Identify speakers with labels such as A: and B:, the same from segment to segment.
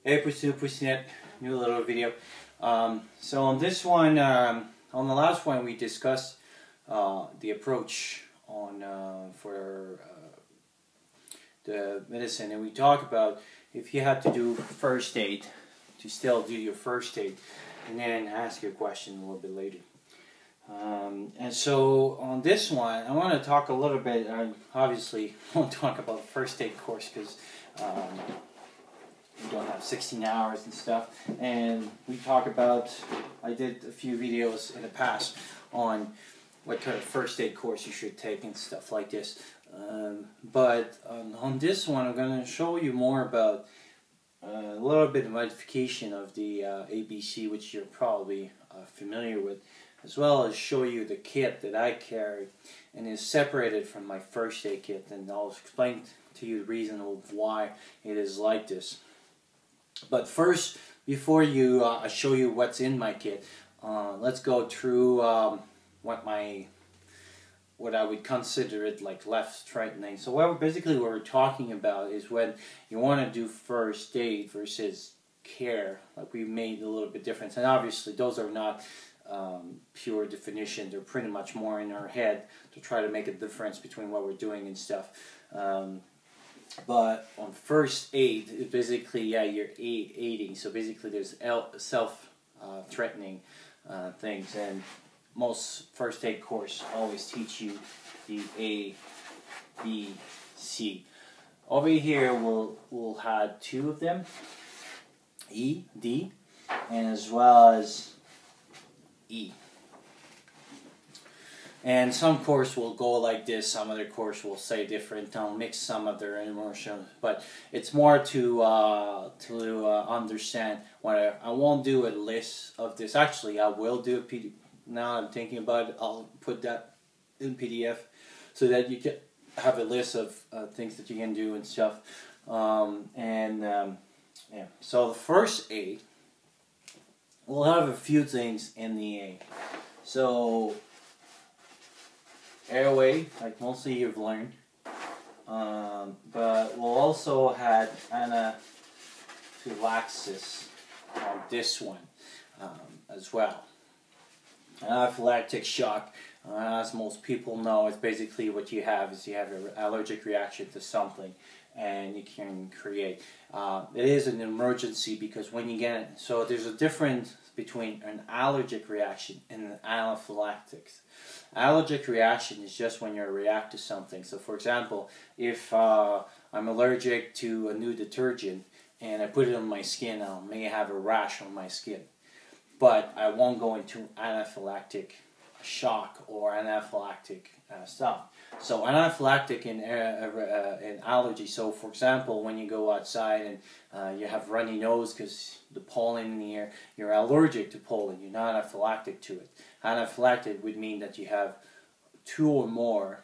A: Hey, Pussy, new little video. So on this one, on the last one, we discussed the approach on for the medicine, and we talked about if you had to do first aid, to still do your first aid, and then ask your question a little bit later. And so on this one, I want to talk a little bit. Obviously, I won't talk about the first aid course because we don't have 16 hours and stuff. And we talk about, I did a few videos in the past on what kind of first aid course you should take and stuff like this. But on this one, I'm going to show you more about a little bit of modification of the ABC, which you're probably familiar with, as well as show you the kit that I carry and is separated from my first aid kit, and I'll explain to you the reason of why it is like this. But first, before I show you what's in my kit, let's go through what I would consider it like left straightening. So basically what we're talking about is when you want to do first aid versus care, like we made a little bit difference. And obviously those are not pure definition. They're pretty much more in our head to try to make a difference between what we're doing and stuff. But on first aid, it's basically, yeah, you're aiding. So basically there's self-threatening things, and most first aid course always teach you the A, B, C. Over here we'll have two of them, E, D, and as well as E. And some course will go like this, some other course will say different. I'll mix some of their emotions, but it's more to understand what I won't do a list of this. Actually, I will do a PDF. Now I'm thinking about it, I'll put that in PDF so that you can have a list of things that you can do and stuff. Yeah. So the first aid, we'll have a few things in the A. So airway, like mostly you've learned, but we'll also have anaphylaxis on this one as well. Anaphylactic shock, as most people know, it's basically what you have is you have an allergic reaction to something, and you can create. It is an emergency because when you get it, so there's a difference between an allergic reaction and an anaphylactic. Allergic reaction is just when you react to something. So for example, if I'm allergic to a new detergent and I put it on my skin, I may have a rash on my skin. But I won't go into anaphylactic shock or anaphylactic stuff. So anaphylactic in allergy. So for example, when you go outside and you have runny nose because the pollen in the air, you're allergic to pollen. You're not anaphylactic to it. Anaphylactic would mean that you have two or more,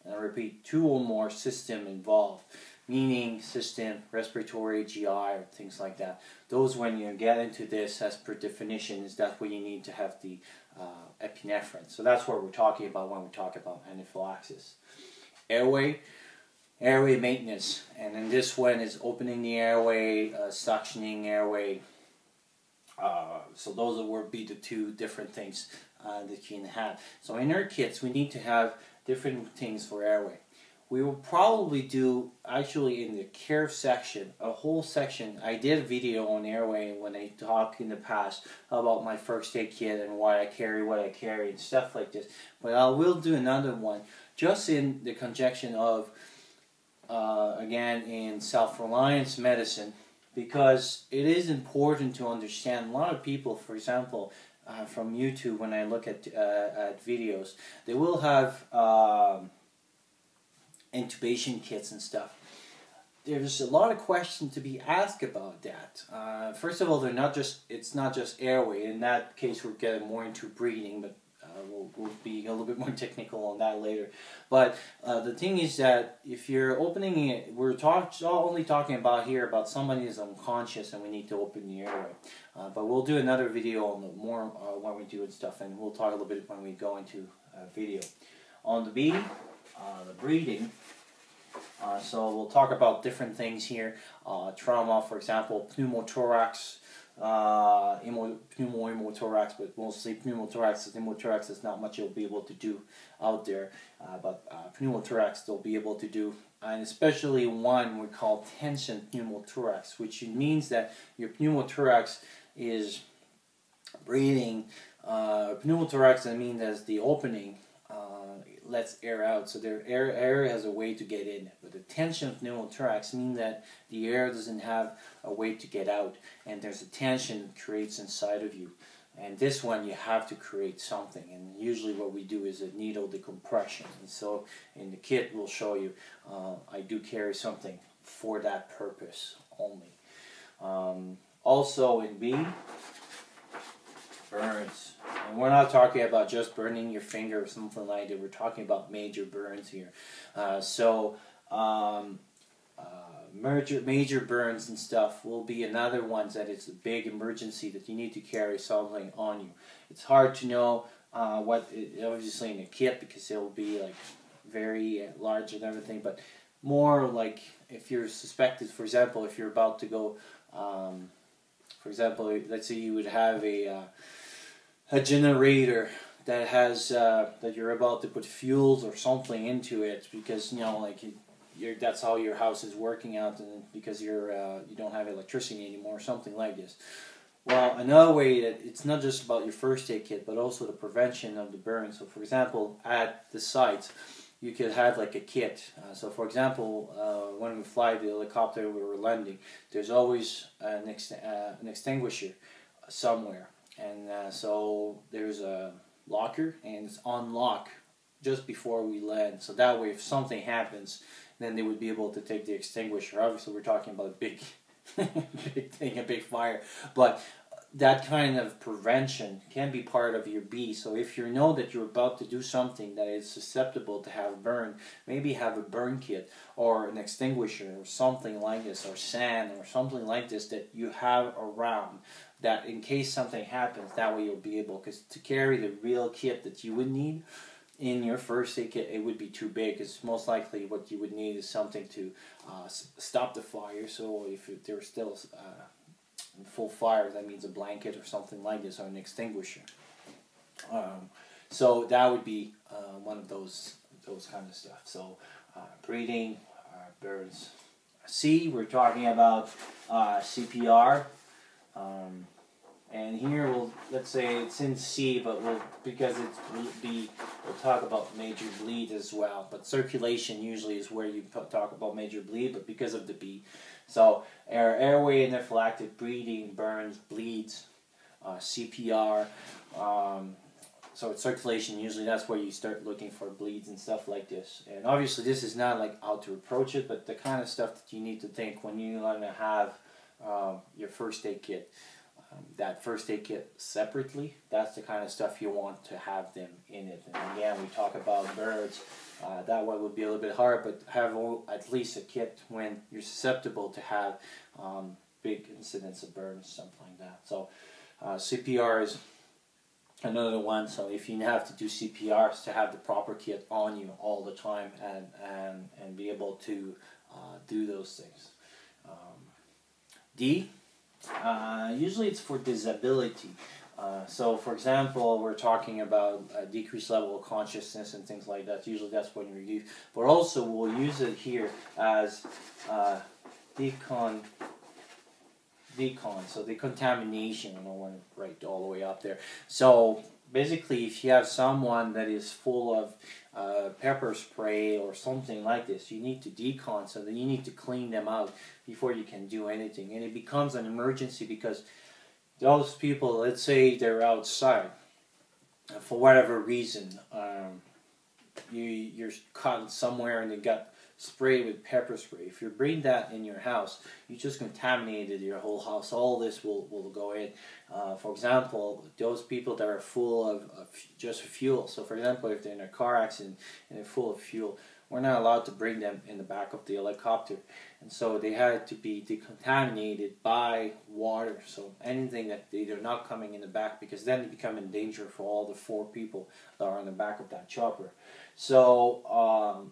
A: and I repeat, two or more system involved. Meaning system, respiratory, GI, or things like that. Those, when you get into this, as per definition, is that where you need to have the epinephrine. So that's what we're talking about when we talk about anaphylaxis. Airway maintenance, and then this one is opening the airway, suctioning airway. So those would be the two different things that you can have. So in our kits, we need to have different things for airway. We will probably do, actually in the care section, a whole section. I did a video on airway when I talked in the past about my first aid kit and why I carry what I carry and stuff like this. But I will do another one just in the conjunction of, again, in self-reliance medicine, because it is important to understand. A lot of people, for example, from YouTube, when I look at videos, they will have intubation kits and stuff. There's a lot of questions to be asked about that. First of all, it's not just airway. In that case, we're getting more into breathing, but we'll be a little bit more technical on that later. But the thing is that if you're opening it, we're only talking about here about somebody who's unconscious and we need to open the airway. But we'll do another video on the more when we do and stuff, and we'll talk a little bit when we go into video. On the B, the breathing, So we'll talk about different things here. Trauma, for example, pneumothorax, pneumothorax, but mostly pneumothorax. Pneumothorax is not much you'll be able to do out there, but pneumothorax they'll be able to do, and especially one we call tension pneumothorax, which means that your pneumothorax is breathing. Pneumothorax, I mean, that's the opening. Lets air out, so their air has a way to get in. But the tension of pneumothorax means that the air doesn't have a way to get out, and there's a tension it creates inside of you. And this one you have to create something, and usually what we do is a needle decompression. And so in the kit we'll show you, I do carry something for that purpose only. Also in B, burns. And we're not talking about just burning your finger or something like that. We're talking about major burns here. Major burns and stuff will be another one that it's a big emergency that you need to carry something on you. It's hard to know obviously in a kit, because it'll be like very large and everything, but more like if you're suspected, for example, if you're about to go, for example, let's say you would have a generator that has that you're about to put fuels or something into it, because like that's how your house is working out, and because you don't have electricity anymore or something like this. Well, another way that it's not just about your first aid kit, but also the prevention of the burn. So for example, at the site you could have like a kit. So for example, when we fly the helicopter, we were landing, there's always an extinguisher somewhere. And so there's a locker, and it's on lock just before we land. So that way, if something happens, then they would be able to take the extinguisher. Obviously, we're talking about a big, big thing, a big fire. But that kind of prevention can be part of your B. So if you know that you're about to do something that is susceptible to have burn, maybe have a burn kit or an extinguisher or something like this, or sand or something like this that you have around, that in case something happens, that way you'll be able, because to carry the real kit that you would need in your first aid kit, it would be too big, because most likely what you would need is something to stop the fire. So if there's still in full fire, that means a blanket or something like this, or an extinguisher. So that would be one of those kind of stuff. So breathing, burns. C, we're talking about CPR. And here let's say it's in C, but because we'll talk about major bleed as well. But circulation usually is where you talk about major bleed, but because of the B. So airway anaphylactic breathing, burns, bleeds, CPR. So it's circulation, usually that's where you start looking for bleeds and stuff like this. And obviously this is not like how to approach it, but the kind of stuff that you need to think when you're going to have your first aid kit. That first aid kit separately, that's the kind of stuff you want to have them in it. And again, we talk about burns. That one would be a little bit hard, but have at least a kit when you're susceptible to have big incidents of burns, something like that. So CPR is another one. So if you have to do CPR, to have the proper kit on you all the time and be able to do those things. D. Usually it's for disability. So for example, we're talking about a decreased level of consciousness and things like that. Usually that's when we use, but also we'll use it here as so decontamination. I don't want to write all the way up there. So basically, if you have someone that is full of pepper spray or something like this, you need to decon, so then you need to clean them out before you can do anything. And it becomes an emergency because those people, let's say they're outside, for whatever reason, you're caught somewhere and they got sprayed with pepper spray. If you bring that in your house, you just contaminated your whole house. All this will go in. For example, those people that are full of just fuel. So for example, if they're in a car accident and they're full of fuel, we're not allowed to bring them in the back of the helicopter. And so they had to be decontaminated by water. So anything that they're not coming in the back, because then they become in danger for all the 4 people that are in the back of that chopper. So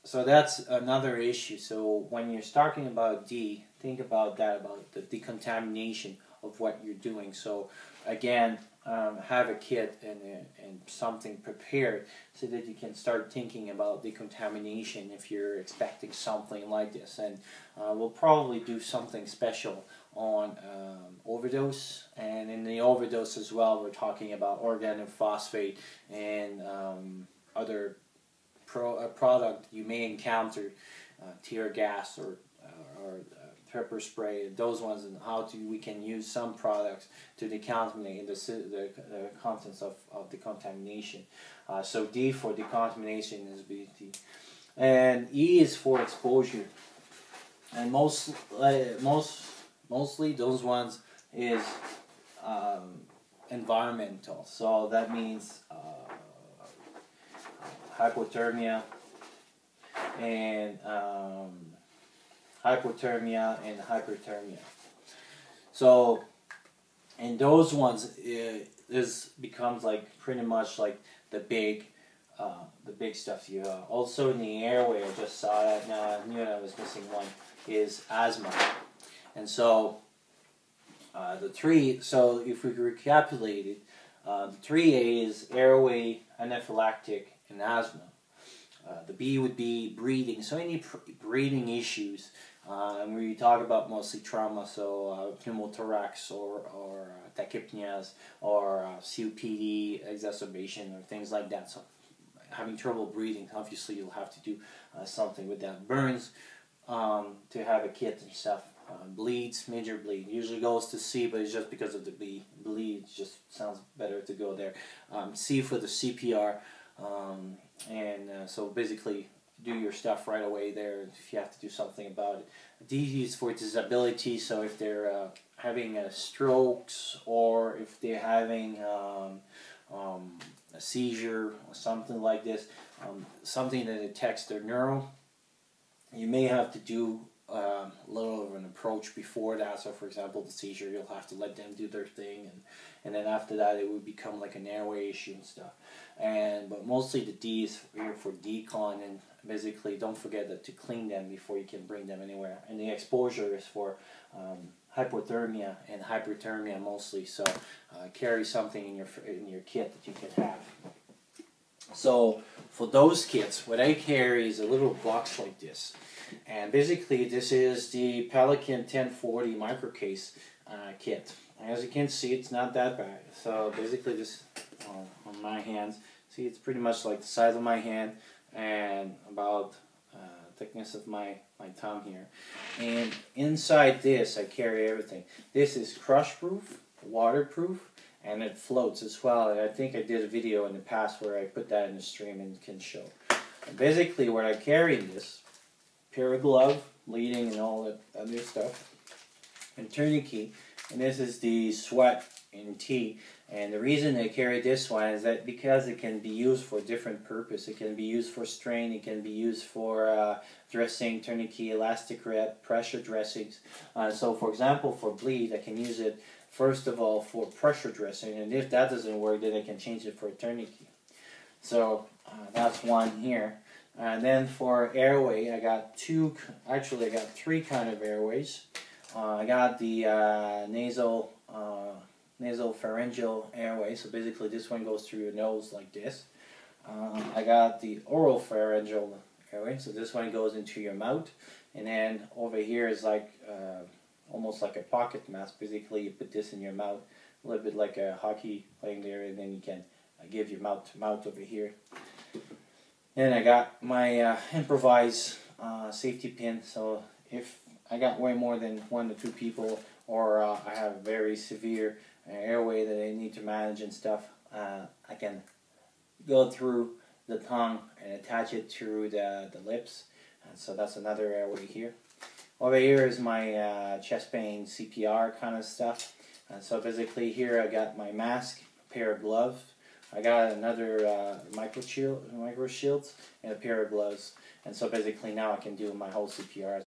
A: so that's another issue. So when you're talking about D, think about that, about the decontamination of what you're doing. So again, have a kit and something prepared so that you can start thinking about decontamination if you're expecting something like this. And we'll probably do something special on overdose, and in the overdose as well, we're talking about organophosphate and other product you may encounter, tear gas or pepper spray, those ones, and how we can use some products to decontaminate the contents of the so D for decontamination is BT, and E is for exposure, and mostly those ones is environmental. So that means hypothermia and hyperthermia. So, and those ones, this becomes like pretty much like the big stuff. You also in the airway, I just saw that now. I knew I was missing one. Is asthma, and so the three. So if we recapitulate it, the 3A is airway, anaphylactic, and asthma. The B would be breathing. So any breathing issues, and we talk about mostly trauma, so pneumothorax or tachypneas or COPD exacerbation or things like that. So having trouble breathing, obviously you'll have to do something with that. Burns, to have a kit and stuff. Bleeds, major bleed, usually goes to C, but it's just because of the bleed, it just sounds better to go there. C for the CPR, so basically do your stuff right away there if you have to do something about it. D is for disability, so if they're having strokes or if they're having a seizure or something like this, something that detects their neuro, you may have to do a little of an approach before that. So for example, the seizure, you'll have to let them do their thing, and then after that it would become like an airway issue and stuff. But mostly the D is here for decon, and basically don't forget that to clean them before you can bring them anywhere. And the exposure is for hypothermia and hyperthermia mostly. So carry something in your kit that you can have. So for those kits, what I carry is a little box like this, and basically this is the Pelican 1040 microcase kit. As you can see, it's not that bad. So basically this on my hands, see, it's pretty much like the size of my hand and about thickness of my thumb here. And inside this I carry everything. This is crush proof, waterproof, and it floats as well. And I think I did a video in the past where I put that in the stream and can show. And basically what I carry in this, pair of glove, bleeding and all that other stuff, and tourniquet, and this is the sweat in T. And the reason I carry this one is that because it can be used for different purpose. It can be used for strain, it can be used for dressing, tourniquet, elastic wrap, pressure dressings. So for example, for bleed, I can use it first of all for pressure dressing, and if that doesn't work, then I can change it for a tourniquet. So that's one here. And then for airway, I got three kind of airways. I got the nasopharyngeal airway, so basically this one goes through your nose like this. I got the oropharyngeal airway, so this one goes into your mouth, and then over here is like almost like a pocket mask. Basically, you put this in your mouth, a little bit like a hockey playing there, and then you can give your mouth to mouth over here. And I got my improvised safety pin, so if I got way more than 1 to 2 people, or I have a very severe airway that I need to manage and stuff, I can go through the tongue and attach it through the lips. And so that's another airway here. Over here is my chest pain CPR kind of stuff. And so basically here I got my mask, a pair of gloves. I got another micro shields and a pair of gloves. And so basically now I can do my whole CPR.